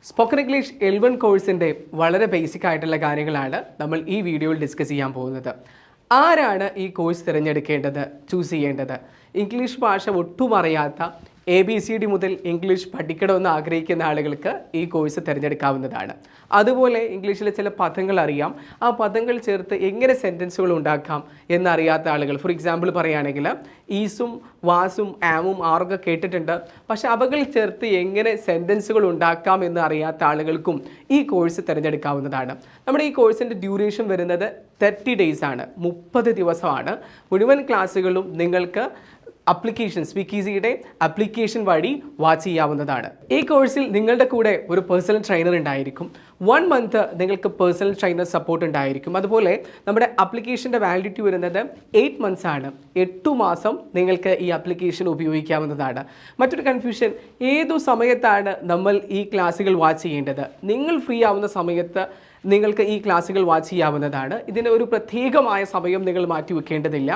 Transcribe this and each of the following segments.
Spoken English L1 കോഴ്സിൻ്റെ വളരെ basic ആയിട്ടുള്ള കാര്യങ്ങളാണ് നമ്മൾ ഈ വീഡിയോയിൽ ഡിസ്കസ് ചെയ്യാൻ പോകുന്നത്. ആരാണ് ഈ കോഴ്സ് തിരഞ്ഞെടുക്കേണ്ടത്, ചൂസ് ചെയ്യേണ്ടത്? ഇംഗ്ലീഷ് ഭാഷ ഒട്ടും അറിയാത്ത ABCD മുതൽ ഇംഗ്ലീഷ് പഠിക്കണമെന്ന് ആഗ്രഹിക്കുന്ന ആളുകൾക്ക് ഈ കോഴ്സ് തിരഞ്ഞെടുക്കാവുന്നതാണ്. അതുപോലെ ഇംഗ്ലീഷിലെ ചില പദങ്ങൾ അറിയാം, ആ പദങ്ങൾ ചേർത്ത് എങ്ങനെ സെൻറ്റൻസുകൾ ഉണ്ടാക്കാം എന്നറിയാത്ത ആളുകൾ, ഫോർ എക്സാമ്പിൾ പറയുകയാണെങ്കിൽ ഈസും വാസും ആമും ആറൊക്കെ കേട്ടിട്ടുണ്ട്, പക്ഷേ അവകൾ ചേർത്ത് എങ്ങനെ സെൻറ്റൻസുകൾ ഉണ്ടാക്കാം എന്ന് അറിയാത്ത ആളുകൾക്കും ഈ കോഴ്സ് തിരഞ്ഞെടുക്കാവുന്നതാണ്. നമ്മുടെ ഈ കോഴ്സിൻ്റെ ഡ്യൂറേഷൻ വരുന്നത് 30 days ആണ്, 30 ദിവസമാണ്. മുഴുവൻ ക്ലാസ്സുകളും നിങ്ങൾക്ക് ആപ്ലിക്കേഷൻ സ്പീക്കീസിയുടെ ആപ്ലിക്കേഷൻ വഴി വാച്ച് ചെയ്യാവുന്നതാണ്. ഈ കോഴ്സിൽ നിങ്ങളുടെ കൂടെ ഒരു പേഴ്സണൽ ട്രെയിനർ ഉണ്ടായിരിക്കും. 1 month നിങ്ങൾക്ക് പേഴ്സണൽ ട്രെയിനർ സപ്പോർട്ട് ഉണ്ടായിരിക്കും. അതുപോലെ നമ്മുടെ ആപ്ലിക്കേഷൻ്റെ വാലിഡിറ്റി വരുന്നത് 8 months ആണ്. 8 മാസം നിങ്ങൾക്ക് ഈ ആപ്ലിക്കേഷൻ ഉപയോഗിക്കാവുന്നതാണ്. മറ്റൊരു കൺഫ്യൂഷൻ, ഏതു സമയത്താണ് നമ്മൾ ഈ ക്ലാസ്സുകൾ വാച്ച് ചെയ്യേണ്ടത്? നിങ്ങൾ ഫ്രീ ആവുന്ന സമയത്ത് നിങ്ങൾക്ക് ഈ ക്ലാസ്സുകൾ വാച്ച് ചെയ്യാവുന്നതാണ്. ഇതിന് ഒരു പ്രത്യേകമായ സമയം നിങ്ങൾ മാറ്റി വെക്കേണ്ടതില്ല.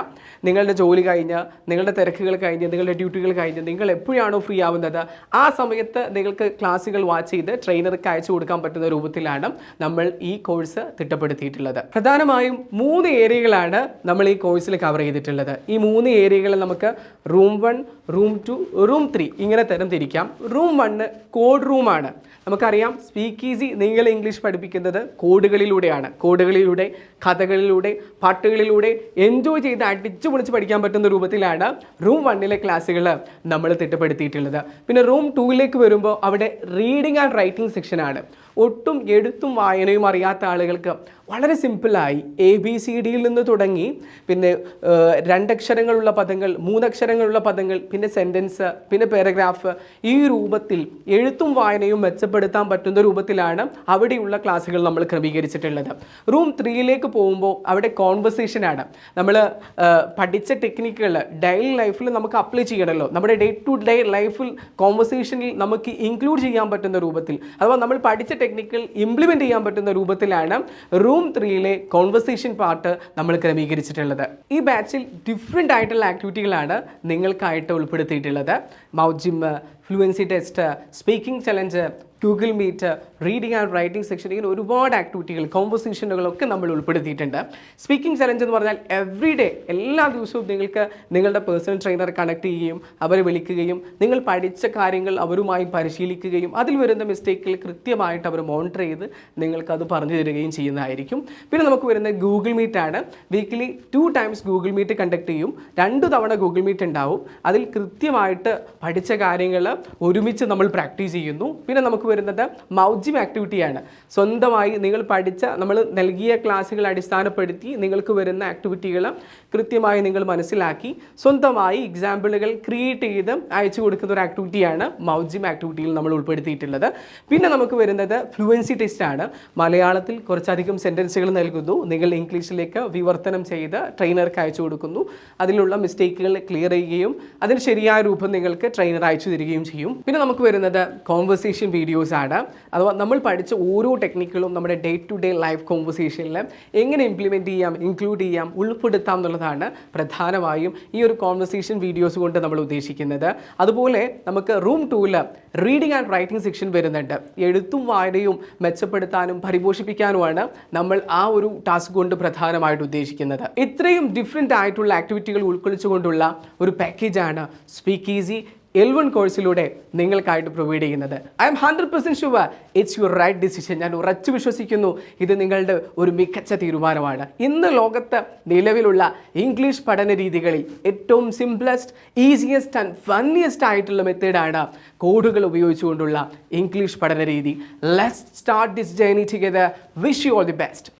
നിങ്ങളുടെ ജോലി കഴിഞ്ഞ്, നിങ്ങളുടെ തിരക്കുകൾ കഴിഞ്ഞ്, നിങ്ങളുടെ ഡ്യൂട്ടികൾ കഴിഞ്ഞ് നിങ്ങൾ എപ്പോഴാണോ ഫ്രീ ആവുന്നത് ആ സമയത്ത് നിങ്ങൾക്ക് ക്ലാസ്സുകൾ വാച്ച് ചെയ്ത് ട്രെയിനർക്ക് അയച്ചു കൊടുക്കാൻ പറ്റുന്ന രൂപത്തിലാണ് നമ്മൾ ഈ കോഴ്സ് തിട്ടപ്പെടുത്തിയിട്ടുള്ളത്. പ്രധാനമായും 3 ഏരിയകളാണ് നമ്മൾ ഈ കോഴ്സിൽ കവർ ചെയ്തിട്ടുള്ളത്. ഈ 3 ഏരിയകൾ നമുക്ക് റൂം 1, റൂം 2, റൂം 3 ഇങ്ങനെ തരംതിരിക്കാം. റൂം 1 കോഡ് റൂമാണ്. നമുക്കറിയാം സ്പീക്ക് ഈസി നിങ്ങൾ ഇംഗ്ലീഷ് പഠിപ്പിക്കുന്നത് കോഡുകളിലൂടെയാണ്. കോഡുകളിലൂടെ, കഥകളിലൂടെ, പാട്ടുകളിലൂടെ എൻജോയ് ചെയ്ത് അടിച്ചു പൊളിച്ച് പഠിക്കാൻ പറ്റുന്ന രൂപത്തിലാണ് റൂം 1 ക്ലാസ്സുകൾ നമ്മൾ തിട്ടപ്പെടുത്തിയിട്ടുള്ളത്. പിന്നെ റൂം 2 വരുമ്പോൾ അവിടെ റീഡിങ് ആൻഡ് റൈറ്റിംഗ് സെക്ഷനാണ്. ഒട്ടും എഴുത്തും വായനയും അറിയാത്ത ആളുകൾക്ക് വളരെ സിമ്പിളായി ABCDയിൽ നിന്ന് തുടങ്ങി പിന്നെ 2 അക്ഷരങ്ങളുള്ള പദങ്ങൾ, 3 അക്ഷരങ്ങളുള്ള പദങ്ങൾ, പിന്നെ സെൻറ്റൻസ്, പിന്നെ പാരഗ്രാഫ്, ഈ രൂപത്തിൽ എഴുത്തും വായനയും മെച്ചപ്പെടുത്താൻ പറ്റുന്ന രൂപത്തിലാണ് അവിടെയുള്ള ക്ലാസ്സുകൾ നമ്മൾ ക്രമീകരിച്ചിട്ടുള്ളത്. റൂം 3 പോകുമ്പോൾ അവിടെ കോൺവെർസേഷനാണ്. നമ്മൾ പഠിച്ച ടെക്നിക്കുകൾ ഡെയിലി ലൈഫിൽ നമുക്ക് അപ്ലൈ ചെയ്യണമല്ലോ. നമ്മുടെ ഡേ ടു ഡേ ലൈഫിൽ കോൺവെർസേഷനിൽ നമുക്ക് ഇൻക്ലൂഡ് ചെയ്യാൻ പറ്റുന്ന രൂപത്തിൽ, അഥവാ നമ്മൾ പഠിച്ച ടെക്നിക്കൽ ഇംപ്ലിമെൻറ്റ് ചെയ്യാൻ പറ്റുന്ന രൂപത്തിലാണ് റൂം 3 കോൺവെർസേഷൻ പാർട്ട് നമ്മൾ ക്രമീകരിച്ചിട്ടുള്ളത്. ഈ ബാച്ചിൽ ഡിഫറെൻ്റ് ആയിട്ടുള്ള ആക്ടിവിറ്റികളാണ് നിങ്ങൾക്കായിട്ട് ഉൾപ്പെടുത്തിയിട്ടുള്ളത്. Mouth gym, fluency test, speaking challenge, Google Meet, reading and writing section, ഇങ്ങനെ ഒരുപാട് ആക്ടിവിറ്റികൾ, കോൺവെർസേഷനുകളൊക്കെ നമ്മൾ ഉൾപ്പെടുത്തിയിട്ടുണ്ട്. സ്പീക്കിംഗ് ചലഞ്ച് എന്ന് പറഞ്ഞാൽ എവറി ഡേ, എല്ലാ ദിവസവും നിങ്ങൾക്ക് നിങ്ങളുടെ പേഴ്സണൽ ട്രെയിനർ കണക്ട് ചെയ്യുകയും അവരെ വിളിക്കുകയും നിങ്ങൾ പഠിച്ച കാര്യങ്ങൾ അവരുമായി പരിശീലിക്കുകയും അതിൽ വരുന്ന മിസ്റ്റേക്കുകൾ കൃത്യമായിട്ട് അവർ മോണിറ്റർ ചെയ്ത് നിങ്ങൾക്കത് പറഞ്ഞു തരികയും ചെയ്യുന്നതായിരിക്കും. പിന്നെ നമുക്ക് വരുന്ന ഗൂഗിൾ മീറ്റ് ആണ്. Weekly 2 times Google Meet conduct ചെയ്യും. 2 തവണ ഗൂഗിൾ മീറ്റ് ഉണ്ടാവും. അതിൽ കൃത്യമായിട്ട് പഠിച്ച കാര്യങ്ങൾ ഒരുമിച്ച് നമ്മൾ പ്രാക്ടീസ് ചെയ്യുന്നു. പിന്നെ നമുക്ക് വരുന്നത് മൗത്ത് ജിം ആക്ടിവിറ്റിയാണ്. സ്വന്തമായി നിങ്ങൾ പഠിച്ച, നമ്മൾ നൽകിയ ക്ലാസ്സുകൾ അടിസ്ഥാനപ്പെടുത്തി നിങ്ങൾക്ക് വരുന്ന ആക്ടിവിറ്റികൾ കൃത്യമായി നിങ്ങൾ മനസ്സിലാക്കി സ്വന്തമായി എക്സാമ്പിളുകൾ ക്രിയേറ്റ് ചെയ്ത് അയച്ചു കൊടുക്കുന്ന ഒരു ആക്ടിവിറ്റിയാണ് മൗത്ത് ജിം ആക്ടിവിറ്റിയിൽ നമ്മൾ ഉൾപ്പെടുത്തിയിട്ടുള്ളത്. പിന്നെ നമുക്ക് വരുന്നത് ഫ്ലുവൻസി ടെസ്റ്റ് ആണ്. മലയാളത്തിൽ കുറച്ചധികം സെൻറ്റൻസുകൾ നൽകുന്നു, നിങ്ങൾ ഇംഗ്ലീഷിലേക്ക് വിവർത്തനം ചെയ്ത് ട്രെയിനർക്ക് അയച്ചു കൊടുക്കുന്നു. അതിലുള്ള മിസ്റ്റേക്കുകൾ ക്ലിയർ ചെയ്യുകയും അതിന് ശരിയായ രൂപം നിങ്ങൾക്ക് ട്രെയിനർ അയച്ചു തരികയും ചെയ്യും. പിന്നെ നമുക്ക് വരുന്നത് കോൺവെർസേഷൻ വീഡിയോസ് ആണ്. അഥവാ നമ്മൾ പഠിച്ച ഓരോ ടെക്നിക്കുകളും നമ്മുടെ ഡേ ടു ഡേ ലൈഫ് കോൺവെർസേഷനിൽ എങ്ങനെ ഇംപ്ലിമെൻറ്റ് ചെയ്യാം, ഇൻക്ലൂഡ് ചെയ്യാം, ഉൾപ്പെടുത്താം എന്നുള്ളതാണ് പ്രധാനമായും ഈ ഒരു കോൺവെർസേഷൻ വീഡിയോസ് കൊണ്ട് നമ്മൾ ഉദ്ദേശിക്കുന്നത്. അതുപോലെ നമുക്ക് room 2 reading and writing section വരുന്നുണ്ട്. എഴുത്തും വായനയും മെച്ചപ്പെടുത്താനും പരിപോഷിപ്പിക്കാനുമാണ് നമ്മൾ ആ ഒരു ടാസ്ക് കൊണ്ട് പ്രധാനമായിട്ട് ഉദ്ദേശിക്കുന്നത്. ഇത്രയും ഡിഫറെൻ്റ് ആയിട്ടുള്ള ആക്ടിവിറ്റികൾ ഉൾക്കൊള്ളിച്ചുകൊണ്ടുള്ള ഒരു പാക്കേജാണ് സ്പീക്ക് ഈസി L1 കോഴ്സിലൂടെ നിങ്ങൾക്കായിട്ട് പ്രൊവൈഡ് ചെയ്യുന്നത്. I'm 100% sure it's your right decision. ഞാൻ ഉറച്ചു വിശ്വസിക്കുന്നു ഇത് നിങ്ങളുടെ ഒരു മികച്ച തീരുമാനമാണ്. ഇന്ന് ലോകത്ത് നിലവിലുള്ള ഇംഗ്ലീഷ് പഠന രീതികളിൽ ഏറ്റവും സിംപ്ലസ്റ്റ്, ഈസിയസ്റ്റ് ആൻഡ് ഫണ്ണിയസ്റ്റ് ആയിട്ടുള്ള മെത്തേഡാണ് കോഡുകൾ ഉപയോഗിച്ചുകൊണ്ടുള്ള ഇംഗ്ലീഷ് പഠന രീതി. Let's start this journey together. Wish you all the best.